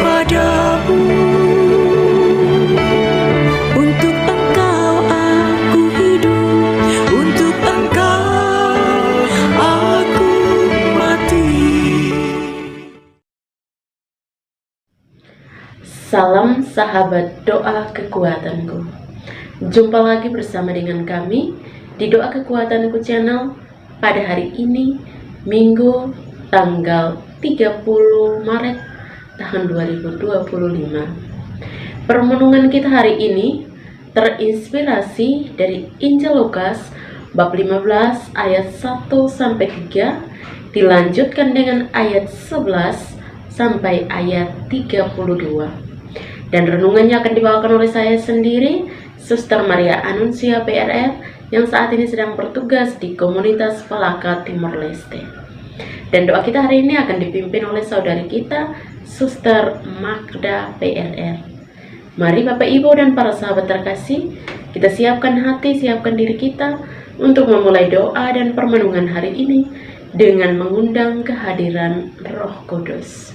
kepadamu. Untuk Engkau aku hidup, untuk Engkau aku mati. Salam sahabat doa kekuatanku. Jumpa lagi bersama dengan kami di Doa Kekuatanku channel pada hari ini, Minggu tanggal 30 Maret tahun 2025. Permenungan kita hari ini terinspirasi dari Injil Lukas bab 15 ayat 1 sampai 3, dilanjutkan dengan ayat 11 sampai ayat 32. Dan renungannya akan dibawakan oleh saya sendiri, Suster Maria Anuncia PRR, yang saat ini sedang bertugas di komunitas Palaka Timor Leste. Dan doa kita hari ini akan dipimpin oleh saudari kita, Suster Magda PRR. Mari Bapak Ibu dan para sahabat terkasih, kita siapkan hati, siapkan diri kita untuk memulai doa dan permenungan hari ini dengan mengundang kehadiran Roh Kudus.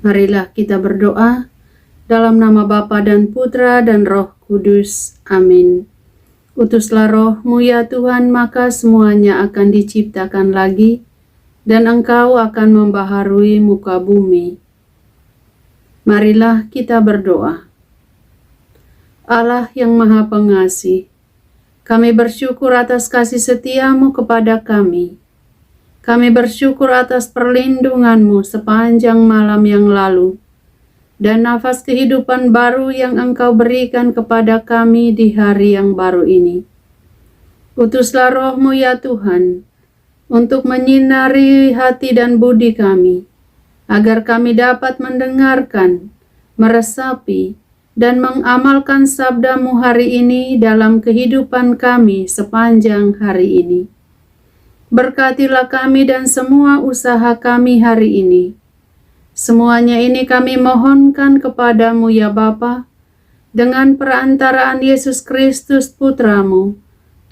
Marilah kita berdoa dalam nama Bapa dan Putra dan Roh Kudus. Amin. Utuslah Roh-Mu ya Tuhan, maka semuanya akan diciptakan lagi, dan Engkau akan membaharui muka bumi. Marilah kita berdoa. Allah yang Maha Pengasih, kami bersyukur atas kasih setia-Mu kepada kami. Kami bersyukur atas perlindungan-Mu sepanjang malam yang lalu, dan nafas kehidupan baru yang Engkau berikan kepada kami di hari yang baru ini. Utuslah Roh-Mu ya Tuhan, untuk menyinari hati dan budi kami, agar kami dapat mendengarkan, meresapi, dan mengamalkan sabda-Mu hari ini dalam kehidupan kami sepanjang hari ini. Berkatilah kami dan semua usaha kami hari ini. Semuanya ini kami mohonkan kepadamu ya Bapa, dengan perantaraan Yesus Kristus Putra-Mu,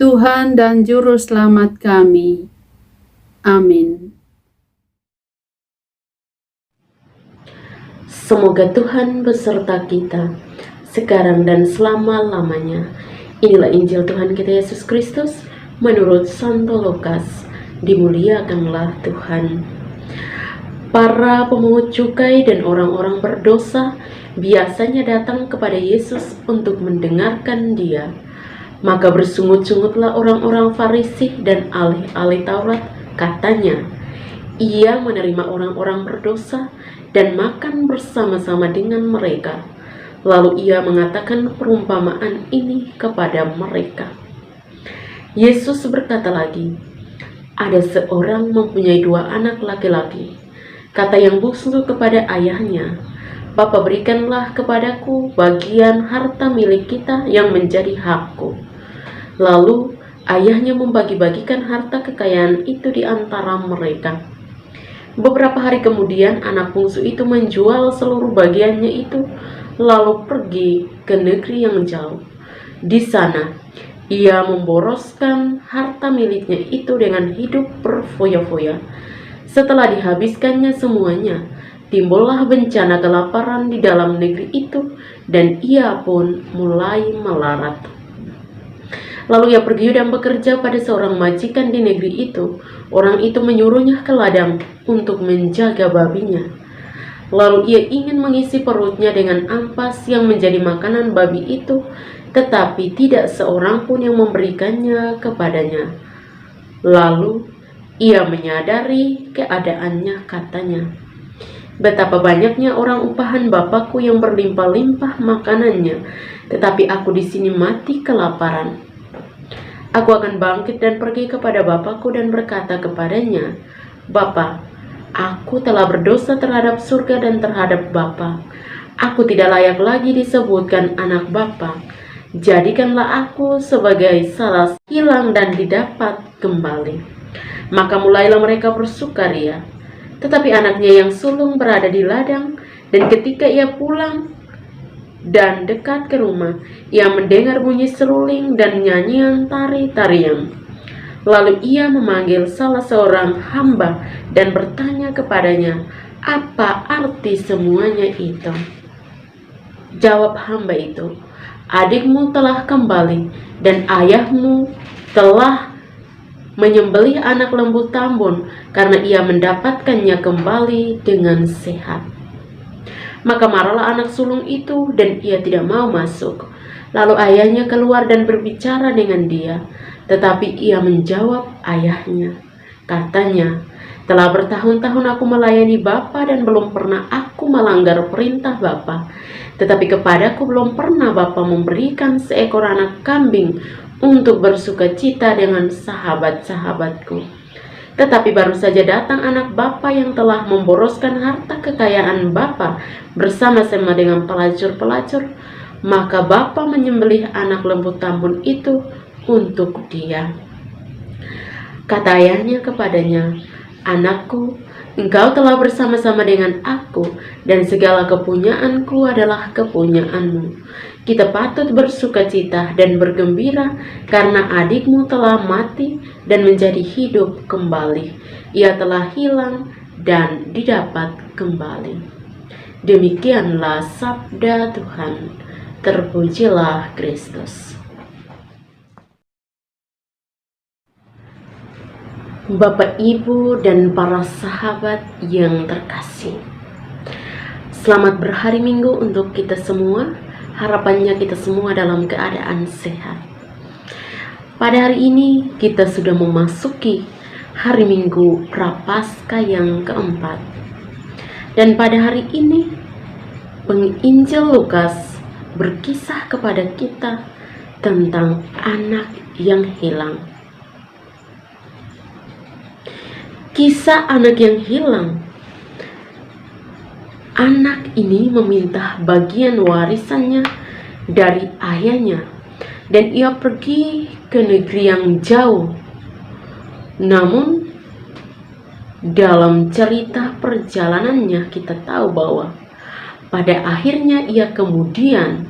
Tuhan dan Juru Selamat kami. Amin. Semoga Tuhan beserta kita, sekarang dan selama-lamanya. Inilah Injil Tuhan kita Yesus Kristus, menurut Santo Lukas. Dimuliakanlah Tuhan. Para pemungut cukai dan orang-orang berdosa biasanya datang kepada Yesus untuk mendengarkan Dia. Maka bersungut-sungutlah orang-orang Farisi dan ahli-ahli Taurat, katanya, Ia menerima orang-orang berdosa dan makan bersama-sama dengan mereka. Lalu Ia mengatakan perumpamaan ini kepada mereka. Yesus berkata lagi, ada seorang mempunyai 2 anak laki-laki. Kata yang bungsu kepada ayahnya, Bapa, berikanlah kepadaku bagian harta milik kita yang menjadi hakku. Lalu ayahnya membagi-bagikan harta kekayaan itu di antara mereka. Beberapa hari kemudian anak bungsu itu menjual seluruh bagiannya itu, lalu pergi ke negeri yang jauh. Di sana ia memboroskan harta miliknya itu dengan hidup berfoya-foya. Setelah dihabiskannya semuanya, timbullah bencana kelaparan di dalam negeri itu, dan ia pun mulai melarat. Lalu ia pergi dan bekerja pada seorang majikan di negeri itu. Orang itu menyuruhnya ke ladang untuk menjaga babinya. Lalu ia ingin mengisi perutnya dengan ampas yang menjadi makanan babi itu, tetapi tidak seorang pun yang memberikannya kepadanya. Lalu ia menyadari keadaannya, katanya, betapa banyaknya orang upahan Bapakku yang berlimpah-limpah makanannya, tetapi aku di sini mati kelaparan. Aku akan bangkit dan pergi kepada Bapakku dan berkata kepadanya, Bapa, aku telah berdosa terhadap surga dan terhadap Bapa. Aku tidak layak lagi disebutkan anak Bapa. Jadikanlah aku sebagai salah hilang dan didapat kembali. Maka mulailah mereka bersukaria. Tetapi anaknya yang sulung berada di ladang, dan ketika ia pulang dan dekat ke rumah, ia mendengar bunyi seruling dan nyanyian tari-tarian. Lalu ia memanggil salah seorang hamba dan bertanya kepadanya, apa arti semuanya itu? Jawab hamba itu, adikmu telah kembali dan ayahmu telah menyembelih anak lembu tambun karena ia mendapatkannya kembali dengan sehat. Maka marahlah anak sulung itu dan ia tidak mau masuk. Lalu ayahnya keluar dan berbicara dengan dia. Tetapi ia menjawab ayahnya. Katanya, telah bertahun-tahun aku melayani Bapa dan belum pernah aku melanggar perintah Bapa. Tetapi kepadaku belum pernah Bapa memberikan seekor anak kambing untuk bersukacita dengan sahabat-sahabatku. Tetapi baru saja datang anak Bapa yang telah memboroskan harta kekayaan Bapa bersama-sama dengan pelacur-pelacur. Maka Bapa menyembelih anak lembu tambun itu untuk dia. Kata ayahnya kepadanya, anakku, engkau telah bersama-sama dengan aku, dan segala kepunyaanku adalah kepunyaanmu. Kita patut bersukacita dan bergembira karena adikmu telah mati dan menjadi hidup kembali. Ia telah hilang dan didapat kembali. Demikianlah sabda Tuhan. Terpujilah Kristus. Bapak, Ibu, dan para sahabat yang terkasih, selamat berhari Minggu untuk kita semua. Harapannya kita semua dalam keadaan sehat. Pada hari ini kita sudah memasuki hari Minggu Prapaskah yang keempat. Dan pada hari ini penginjil Lukas berkisah kepada kita tentang anak yang hilang. Kisah anak yang hilang. Anak ini meminta bagian warisannya dari ayahnya, dan ia pergi ke negeri yang jauh. Namun dalam cerita perjalanannya kita tahu bahwa pada akhirnya ia kemudian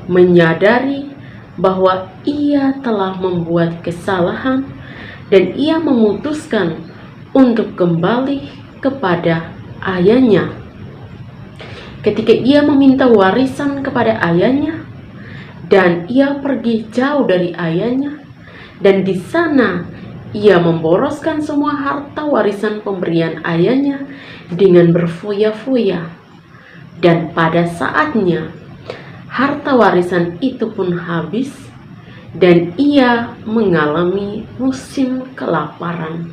menyadari bahwa ia telah membuat kesalahan dan ia memutuskan untuk kembali kepada ayahnya. Ketika ia meminta warisan kepada ayahnya dan ia pergi jauh dari ayahnya, dan di sana ia memboroskan semua harta warisan pemberian ayahnya dengan berfoya-foya. Dan pada saatnya harta warisan itu pun habis dan ia mengalami musim kelaparan.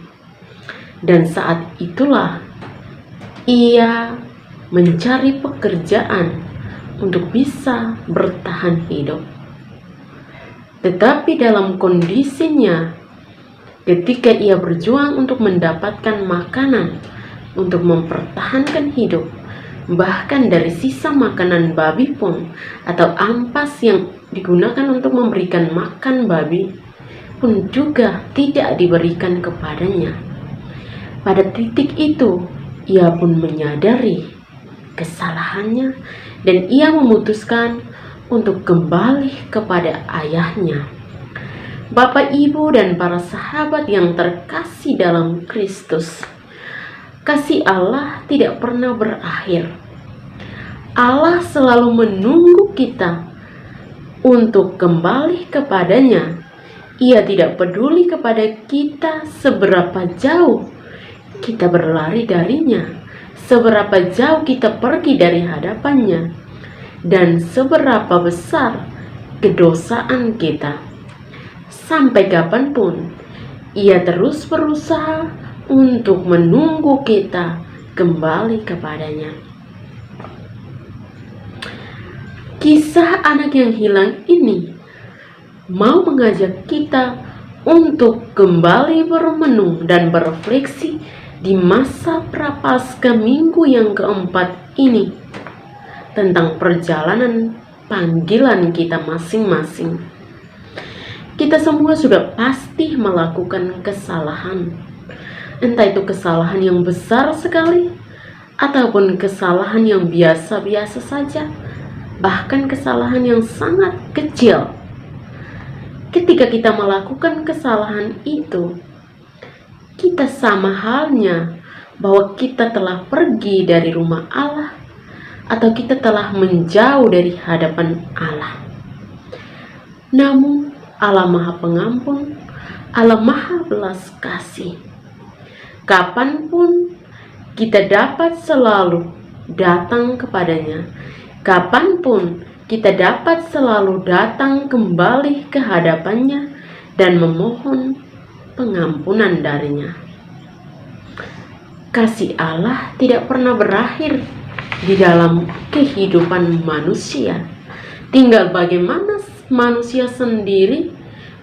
Dan saat itulah ia mencari pekerjaan untuk bisa bertahan hidup. Tetapi dalam kondisinya, ketika ia berjuang untuk mendapatkan makanan untuk mempertahankan hidup, bahkan dari sisa makanan babi pun atau ampas yang digunakan untuk memberikan makan babi pun juga tidak diberikan kepadanya. Pada titik itu ia pun menyadari kesalahannya dan ia memutuskan untuk kembali kepada ayahnya. Bapak, Ibu, dan para sahabat yang terkasih dalam Kristus, kasih Allah tidak pernah berakhir. Allah selalu menunggu kita untuk kembali kepadanya. Ia tidak peduli kepada kita seberapa jauh kita berlari darinya, seberapa jauh kita pergi dari hadapannya, dan seberapa besar kedosaan kita. Sampai kapanpun, ia terus berusaha untuk menunggu kita kembali kepadanya. Kisah anak yang hilang ini mau mengajak kita untuk kembali bermenung dan berefleksi di masa prapaskah minggu yang keempat ini tentang perjalanan panggilan kita masing-masing. Kita semua sudah pasti melakukan kesalahan, entah itu kesalahan yang besar sekali ataupun kesalahan yang biasa-biasa saja, bahkan kesalahan yang sangat kecil. Ketika kita melakukan kesalahan itu, kita sama halnya bahwa kita telah pergi dari rumah Allah atau kita telah menjauh dari hadapan Allah. Namun Allah Maha Pengampun, Allah Maha Belas Kasih. Kapanpun kita dapat selalu datang kepadanya. Kapanpun kita dapat selalu datang kembali ke hadapannya dan memohon pengampunan darinya. Kasih Allah tidak pernah berakhir di dalam kehidupan manusia. Tinggal bagaimana manusia sendiri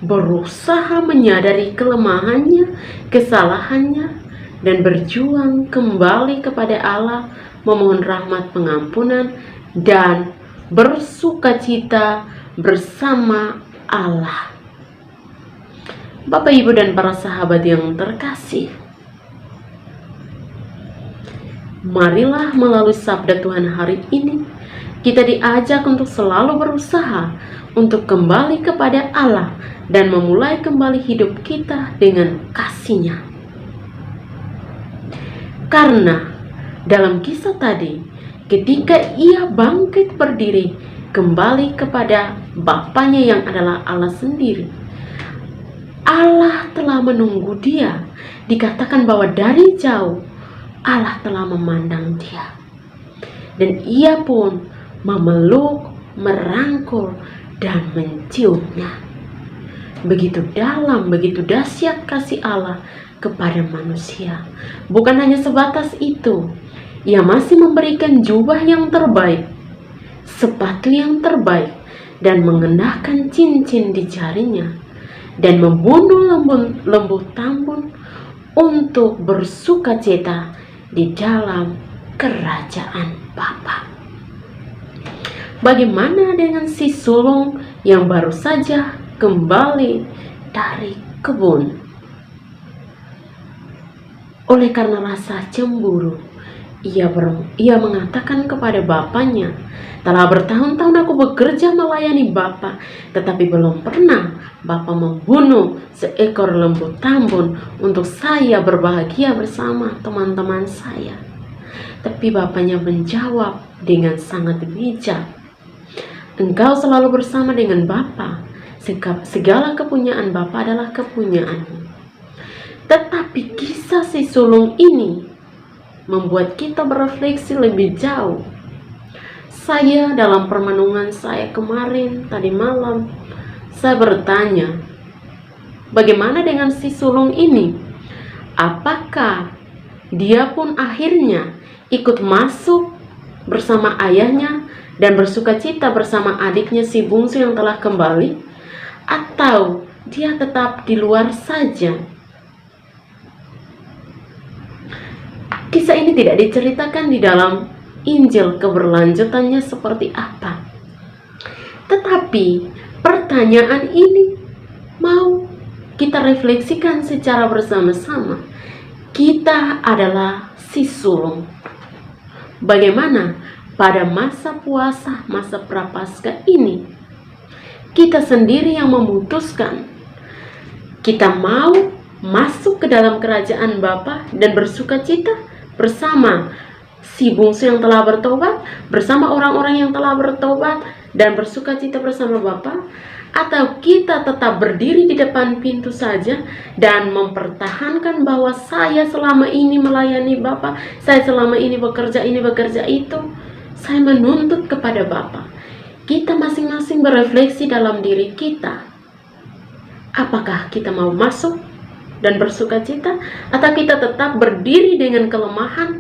berusaha menyadari kelemahannya, kesalahannya, dan berjuang kembali kepada Allah, memohon rahmat pengampunan, dan bersukacita bersama Allah. Bapak, Ibu, dan para sahabat yang terkasih, marilah melalui sabda Tuhan hari ini kita diajak untuk selalu berusaha untuk kembali kepada Allah dan memulai kembali hidup kita dengan kasih-Nya. Karena dalam kisah tadi, ketika ia bangkit berdiri kembali kepada Bapaknya yang adalah Allah sendiri, Allah telah menunggu dia. Dikatakan bahwa dari jauh Allah telah memandang dia, dan ia pun memeluk, merangkul, dan menciumnya. Begitu dalam, begitu dahsyat kasih Allah kepada manusia. Bukan hanya sebatas itu, ia masih memberikan jubah yang terbaik, sepatu yang terbaik, dan mengenakan cincin di jarinya, dan membunuh lembu tambun untuk bersukacita di dalam kerajaan Bapa. Bagaimana dengan si sulung yang baru saja kembali dari kebun? Oleh karena rasa cemburu, ia mengatakan kepada bapaknya, "Telah bertahun-tahun aku bekerja melayani Bapak, tetapi belum pernah Bapak membunuh seekor lembu tambun untuk saya berbahagia bersama teman-teman saya." Tapi bapaknya menjawab dengan sangat bijak, "Engkau selalu bersama dengan Bapa. Segala kepunyaan Bapa adalah kepunyaanmu." Tetapi kisah si sulung ini membuat kita berefleksi lebih jauh. Saya dalam permenungan saya kemarin, tadi malam, saya bertanya, bagaimana dengan si sulung ini? Apakah dia pun akhirnya ikut masuk bersama ayahnya dan bersuka cita bersama adiknya si bungsu yang telah kembali? Atau dia tetap di luar saja? Kisah ini tidak diceritakan di dalam Injil keberlanjutannya seperti apa. Tetapi pertanyaan ini mau kita refleksikan secara bersama-sama. Kita adalah si sulung. Bagaimana pada masa puasa, masa prapaskah ini, kita sendiri yang memutuskan kita mau masuk ke dalam kerajaan Bapa dan bersuka cita bersama si bungsu yang telah bertobat, bersama orang-orang yang telah bertobat dan bersuka cita bersama Bapa, atau kita tetap berdiri di depan pintu saja dan mempertahankan bahwa saya selama ini melayani Bapa, saya selama ini bekerja itu, saya menuntut kepada Bapa. Kita masing-masing berefleksi dalam diri kita. Apakah kita mau masuk dan bersuka cita, atau kita tetap berdiri dengan kelemahan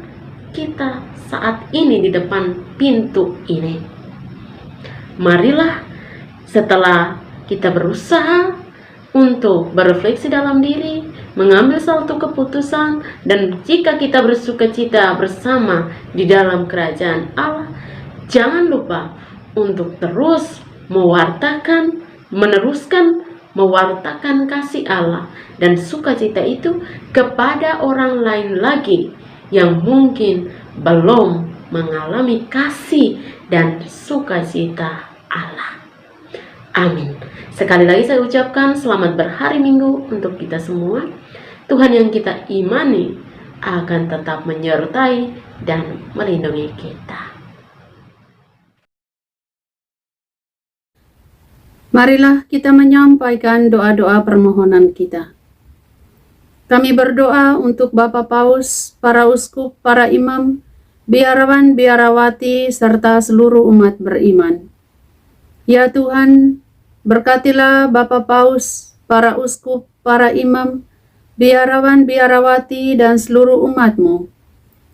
kita saat ini di depan pintu ini? Marilah setelah kita berusaha untuk berefleksi dalam diri, mengambil suatu keputusan, dan jika kita bersuka cita bersama di dalam kerajaan Allah, jangan lupa untuk terus meneruskan mewartakan kasih Allah dan sukacita itu kepada orang lain lagi yang mungkin belum mengalami kasih dan sukacita Allah. Amin. Sekali lagi saya ucapkan selamat berhari Minggu untuk kita semua. Tuhan yang kita imani akan tetap menyertai dan melindungi kita. Marilah kita menyampaikan doa-doa permohonan kita. Kami berdoa untuk Bapak Paus, para uskup, para imam, biarawan, biarawati, serta seluruh umat beriman. Ya Tuhan, berkatilah Bapak Paus, para uskup, para imam, biarawan, biarawati, dan seluruh umat-Mu.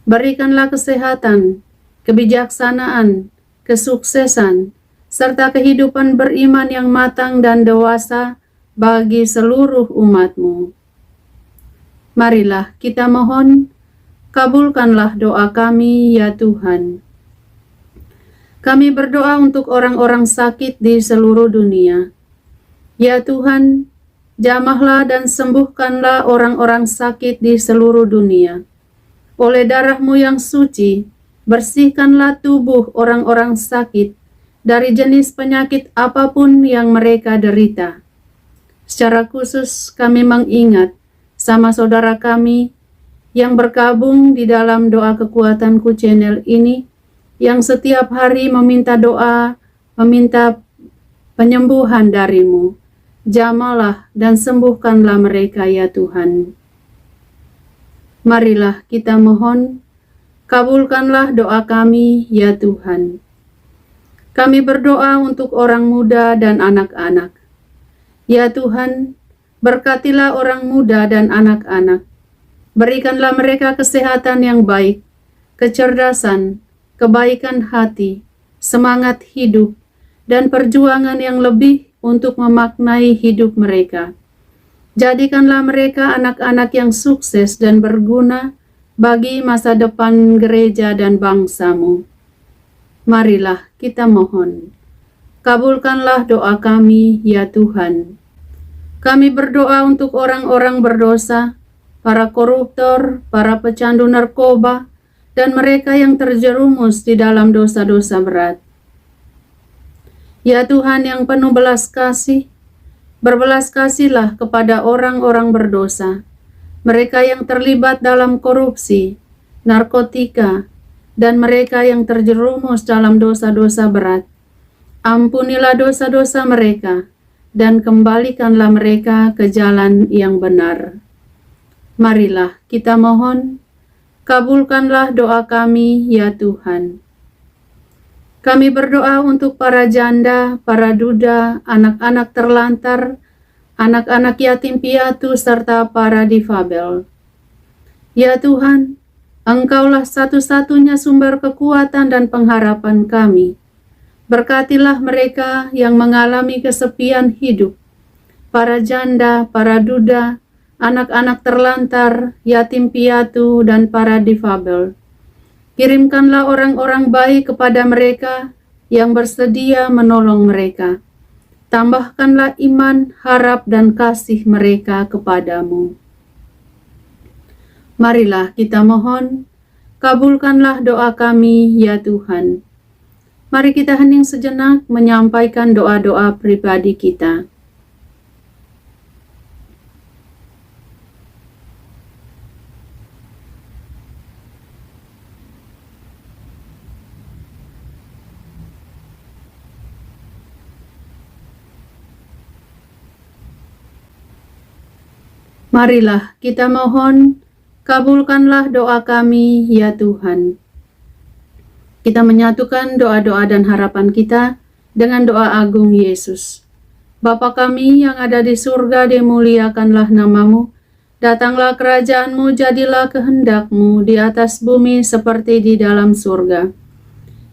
Berikanlah kesehatan, kebijaksanaan, kesuksesan, serta kehidupan beriman yang matang dan dewasa bagi seluruh umat-Mu. Marilah kita mohon, kabulkanlah doa kami ya Tuhan. Kami berdoa untuk orang-orang sakit di seluruh dunia. Ya Tuhan, jamahlah dan sembuhkanlah orang-orang sakit di seluruh dunia. Oleh darah-Mu yang suci, bersihkanlah tubuh orang-orang sakit dari jenis penyakit apapun yang mereka derita. Secara khusus kami mengingat sama saudara kami yang bergabung di dalam Doa Kekuatanku channel ini, yang setiap hari meminta doa, meminta penyembuhan dari-Mu. Jamalah dan sembuhkanlah mereka ya Tuhan. Marilah kita mohon, kabulkanlah doa kami ya Tuhan. Kami berdoa untuk orang muda dan anak-anak. Ya Tuhan, berkatilah orang muda dan anak-anak. Berikanlah mereka kesehatan yang baik, kecerdasan, kebaikan hati, semangat hidup, dan perjuangan yang lebih untuk memaknai hidup mereka. Jadikanlah mereka anak-anak yang sukses dan berguna bagi masa depan gereja dan bangsa-Mu. Marilah kita mohon. Kabulkanlah doa kami, ya Tuhan. Kami berdoa untuk orang-orang berdosa, para koruptor, para pecandu narkoba, dan mereka yang terjerumus di dalam dosa-dosa berat. Ya Tuhan yang penuh belas kasih, berbelas kasihlah kepada orang-orang berdosa, mereka yang terlibat dalam korupsi, narkotika, dan mereka yang terjerumus dalam dosa-dosa berat. Ampunilah dosa-dosa mereka, dan kembalikanlah mereka ke jalan yang benar. Marilah kita mohon, kabulkanlah doa kami, ya Tuhan. Kami berdoa untuk para janda, para duda, anak-anak terlantar, anak-anak yatim piatu, serta para difabel. Ya Tuhan, Engkaulah satu-satunya sumber kekuatan dan pengharapan kami. Berkatilah mereka yang mengalami kesepian hidup, para janda, para duda, anak-anak terlantar, yatim piatu, dan para difabel. Kirimkanlah orang-orang baik kepada mereka yang bersedia menolong mereka. Tambahkanlah iman, harap, dan kasih mereka kepadamu. Marilah kita mohon, kabulkanlah doa kami, ya Tuhan. Mari kita hening sejenak menyampaikan doa-doa pribadi kita. Marilah kita mohon, kabulkanlah doa kami, ya Tuhan. Kita menyatukan doa-doa dan harapan kita dengan doa agung Yesus. Bapa kami yang ada di surga, dimuliakanlah namamu. Datanglah kerajaanmu, jadilah kehendakmu di atas bumi seperti di dalam surga.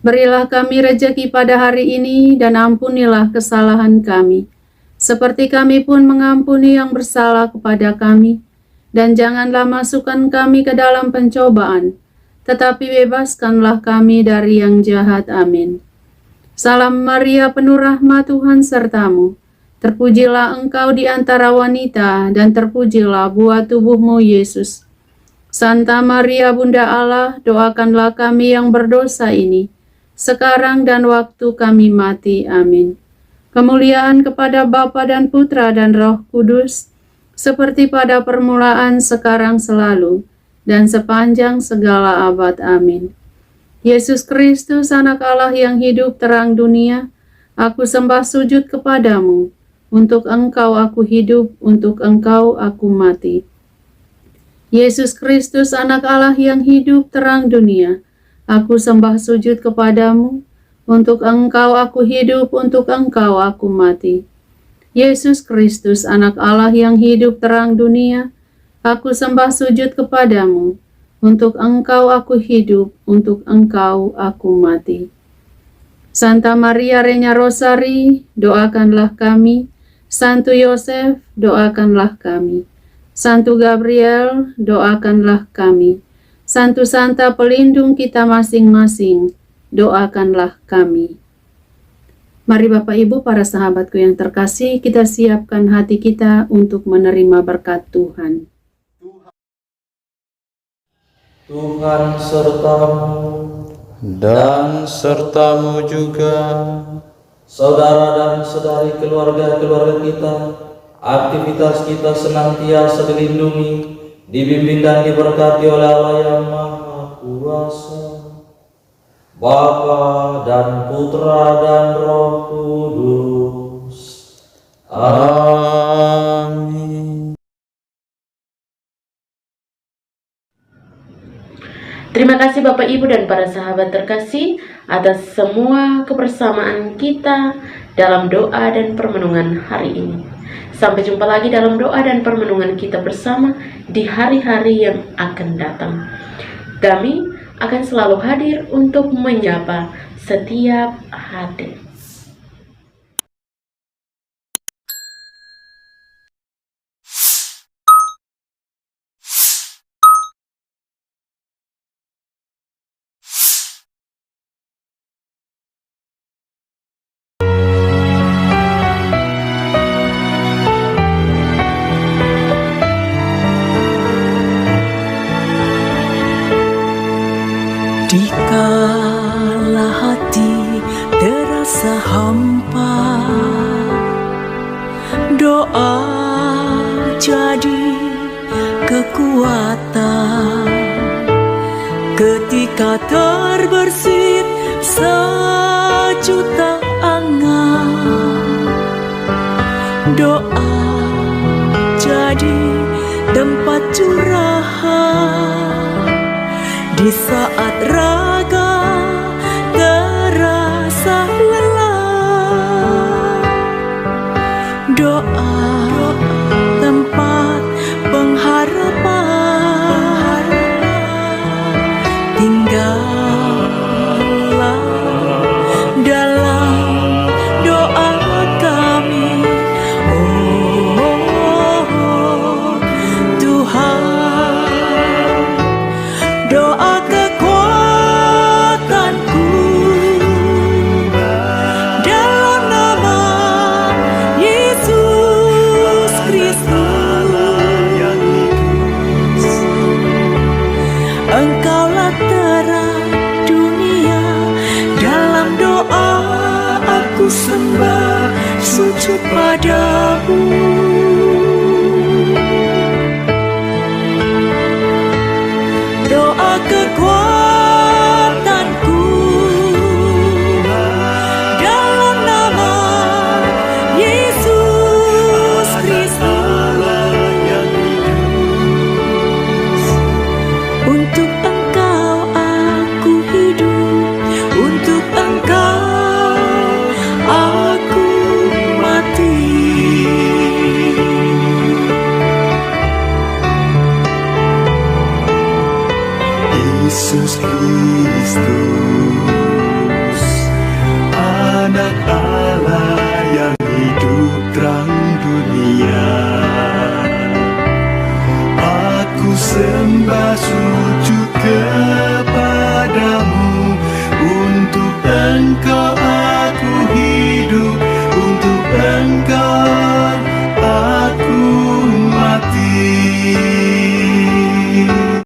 Berilah kami rejeki pada hari ini dan ampunilah kesalahan kami, seperti kami pun mengampuni yang bersalah kepada kami. Dan janganlah masukkan kami ke dalam pencobaan, tetapi bebaskanlah kami dari yang jahat. Amin. Salam Maria, penuh rahmat, Tuhan sertamu. Terpujilah engkau di antara wanita, dan terpujilah buah tubuhmu, Yesus. Santa Maria, Bunda Allah, doakanlah kami yang berdosa ini, sekarang dan waktu kami mati. Amin. Kemuliaan kepada Bapa dan Putra dan Roh Kudus, seperti pada permulaan, sekarang, selalu, dan sepanjang segala abad. Amin. Yesus Kristus, Anak Allah yang hidup terang dunia, aku sembah sujud kepadamu. Untuk Engkau aku hidup, untuk Engkau aku mati. Yesus Kristus, Anak Allah yang hidup terang dunia, aku sembah sujud kepadamu. Untuk Engkau aku hidup, untuk Engkau aku mati. Yesus Kristus, Anak Allah yang hidup terang dunia, aku sembah sujud kepadamu. Untuk Engkau aku hidup, untuk Engkau aku mati. Santa Maria Regna Rosari, doakanlah kami. Santo Yosef, doakanlah kami. Santo Gabriel, doakanlah kami. Santo Santa pelindung kita masing-masing, doakanlah kami. Mari Bapak Ibu, para sahabatku yang terkasih, kita siapkan hati kita untuk menerima berkat Tuhan. Tuhan sertamu dan sertamu juga. Saudara dan saudari keluarga-keluarga kita, aktivitas kita senantiasa dilindungi, dibimbing dan diberkati oleh Allah yang Maha Kuasa, Bapa dan Putra dan Roh Kudus. Amin. Terima kasih Bapak Ibu dan para sahabat terkasih atas semua kebersamaan kita dalam doa dan permenungan hari ini. Sampai jumpa lagi dalam doa dan permenungan kita bersama di hari-hari yang akan datang. Kami akan selalu hadir untuk menyapa setiap hati. kala hati terasa hampa, doa jadi kekuatan. Ketika terbersit sejuta angan, doa jadi tempat curahan. Di saat raga terasa lelah, doa tempat pengharapan. Tinggallah dalam doa kami, oh Tuhan. Doa kekuatanku dalam nama Yesus Kristus. Engkaulah terang dunia, dalam doa aku sembah sujud padamu. Doa kekuatanku dalam nama Yesus Kristus. Untuk Engkau aku hidup, untuk Engkau aku mati. Yesus Kristus, anak